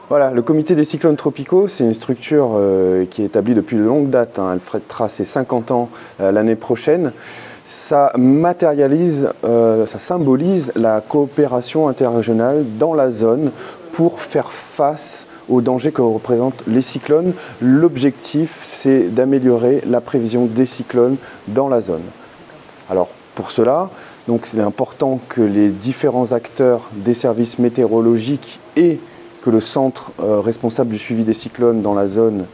Voilà, le comité des cyclones tropicaux, c'est une structure qui est établie depuis de longue date. Elle fêtera ses 50 ans l'année prochaine. Ça matérialise, ça symbolise la coopération interrégionale dans la zone pour faire face aux dangers que représentent les cyclones. L'objectif, c'est d'améliorer la prévision des cyclones dans la zone. Alors, pour cela, donc, c'est important que les différents acteurs des services météorologiques et que le centre responsable du suivi des cyclones dans la zone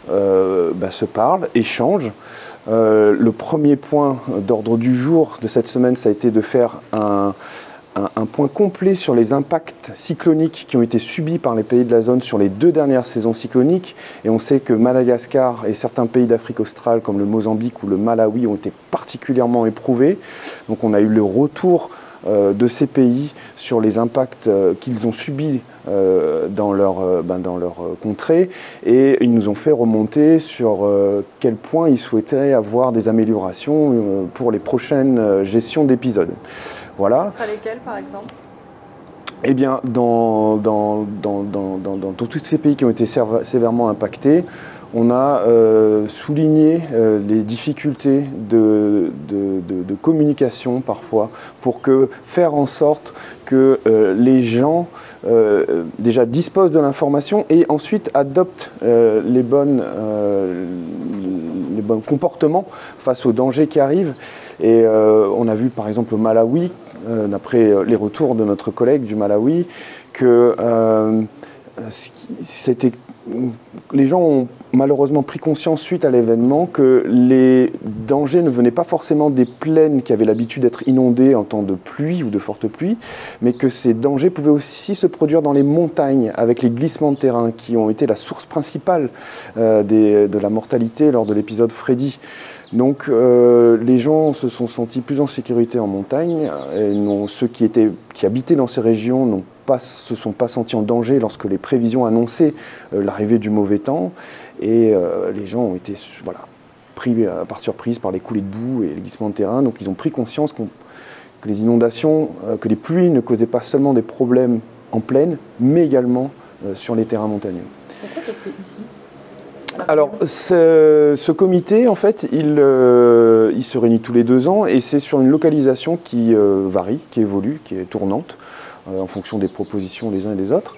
se parlent, échangent. Le premier point d'ordre du jour de cette semaine, ça a été de faire un point complet sur les impacts cycloniques qui ont été subis par les pays de la zone sur les 2 dernières saisons cycloniques. Et on sait que Madagascar et certains pays d'Afrique australe comme le Mozambique ou le Malawi ont été particulièrement éprouvés. Donc on a eu le retour de ces pays sur les impacts qu'ils ont subis dans leur contrée, et ils nous ont fait remonter sur quel point ils souhaitaient avoir des améliorations pour les prochaines gestions d'épisodes. Voilà. Ce sera lesquels par exemple ? Eh bien, dans tous ces pays qui ont été sévèrement impactés, on a souligné les difficultés de communication parfois pour faire en sorte que les gens déjà disposent de l'information et ensuite adoptent les bons comportements face aux dangers qui arrivent. Et on a vu par exemple au Malawi, d'après les retours de notre collègue du Malawi, que les gens ont malheureusement pris conscience suite à l'événement que les dangers ne venaient pas forcément des plaines qui avaient l'habitude d'être inondées en temps de pluie ou de forte pluie, mais que ces dangers pouvaient aussi se produire dans les montagnes avec les glissements de terrain qui ont été la source principale de la mortalité lors de l'épisode Freddy. Donc les gens se sont sentis plus en sécurité en montagne, et ceux qui habitaient dans ces régions se sont pas sentis en danger lorsque les prévisions annonçaient l'arrivée du mauvais temps, et les gens ont été pris par surprise par les coulées de boue et les glissements de terrain. Donc ils ont pris conscience que les inondations, que les pluies ne causaient pas seulement des problèmes en plaine, mais également sur les terrains montagneux. Pourquoi ça se fait ici ? Alors, ce comité, en fait, il se réunit tous les 2 ans, et c'est sur une localisation qui varie, qui évolue, qui est tournante, en fonction des propositions des uns et des autres.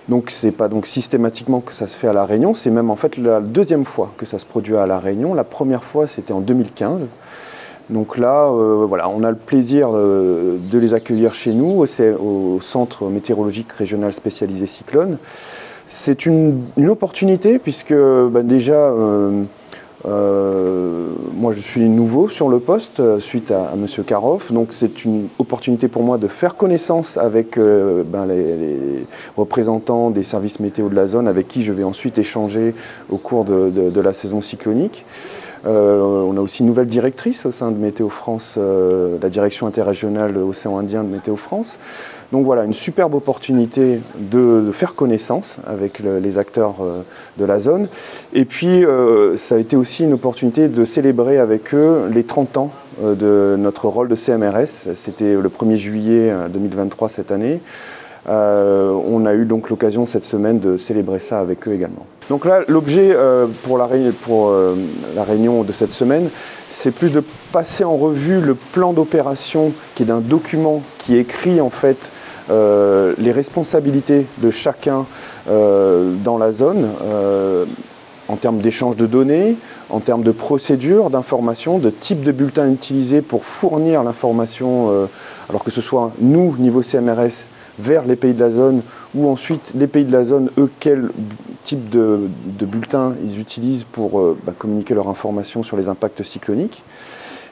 Donc, c'est pas donc systématiquement que ça se fait à La Réunion, c'est même en fait la 2e fois que ça se produit à La Réunion. La première fois, c'était en 2015. Donc là, on a le plaisir de les accueillir chez nous, au Centre météorologique régional spécialisé cyclone. C'est une opportunité puisque déjà, moi je suis nouveau sur le poste suite à M. Karoff, donc c'est une opportunité pour moi de faire connaissance avec les représentants des services météo de la zone avec qui je vais ensuite échanger au cours de la saison cyclonique. On a aussi une nouvelle directrice au sein de Météo France, la direction interrégionale Océan Indien de Météo France. Donc voilà, une superbe opportunité de faire connaissance avec les acteurs de la zone. Et puis, ça a été aussi une opportunité de célébrer avec eux les 30 ans de notre rôle de CMRS. C'était le 1er juillet 2023 cette année. On a eu donc l'occasion cette semaine de célébrer ça avec eux également. Donc là, l'objet pour la réunion de cette semaine, c'est plus de passer en revue le plan d'opération qui est d'un document qui écrit en fait les responsabilités de chacun dans la zone en termes d'échange de données, en termes de procédures, d'informations, de type de bulletin utilisé pour fournir l'information, alors que ce soit nous, niveau CMRS, vers les pays de la zone, ou ensuite les pays de la zone, eux, quel type de bulletin ils utilisent pour communiquer leur information sur les impacts cycloniques,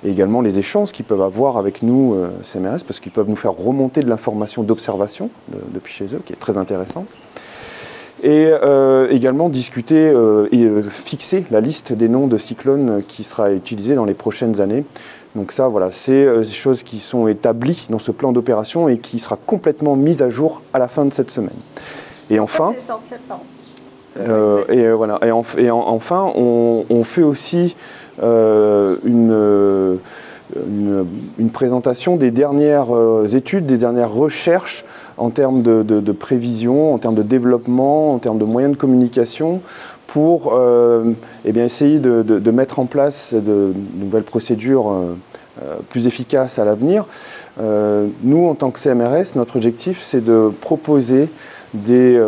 et également les échanges qu'ils peuvent avoir avec nous, CMRS, parce qu'ils peuvent nous faire remonter de l'information d'observation depuis chez eux, qui est très intéressante. Et également discuter et fixer la liste des noms de cyclones qui sera utilisée dans les prochaines années. Donc ça, voilà, c'est des choses qui sont établies dans ce plan d'opération et qui sera complètement mise à jour à la fin de cette semaine. Et enfin, c'est essentiel, pardon. Enfin, on fait aussi une une présentation des dernières études, des dernières recherches en termes de prévision, en termes de développement, en termes de moyens de communication, pour essayer de mettre en place de nouvelles procédures plus efficaces à l'avenir. Nous, en tant que CMRS, notre objectif, c'est de proposer des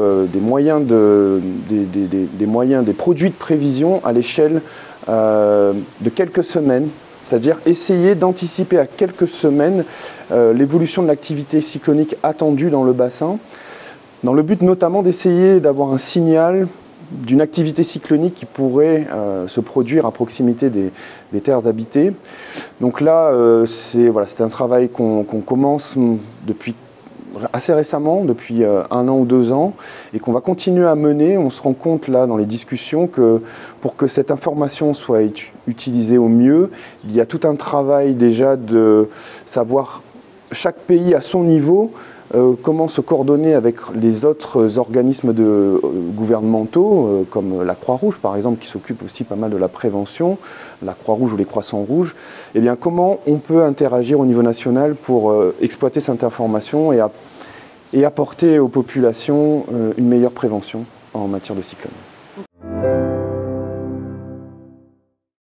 produits de prévision à l'échelle de quelques semaines, c'est-à-dire essayer d'anticiper à quelques semaines l'évolution de l'activité cyclonique attendue dans le bassin, dans le but notamment d'essayer d'avoir un signal d'une activité cyclonique qui pourrait se produire à proximité des terres habitées. Donc là, c'est un travail qu'on commence depuis assez récemment, depuis 1 an ou 2 ans, et qu'on va continuer à mener. On se rend compte là dans les discussions que pour que cette information soit utilisée au mieux, il y a tout un travail déjà de savoir chaque pays à son niveau comment se coordonner avec les autres organismes gouvernementaux, comme la Croix-Rouge par exemple, qui s'occupe aussi pas mal de la prévention, la Croix-Rouge ou les Croissants Rouges. Eh bien, comment on peut interagir au niveau national pour exploiter cette information et apporter aux populations une meilleure prévention en matière de cyclone.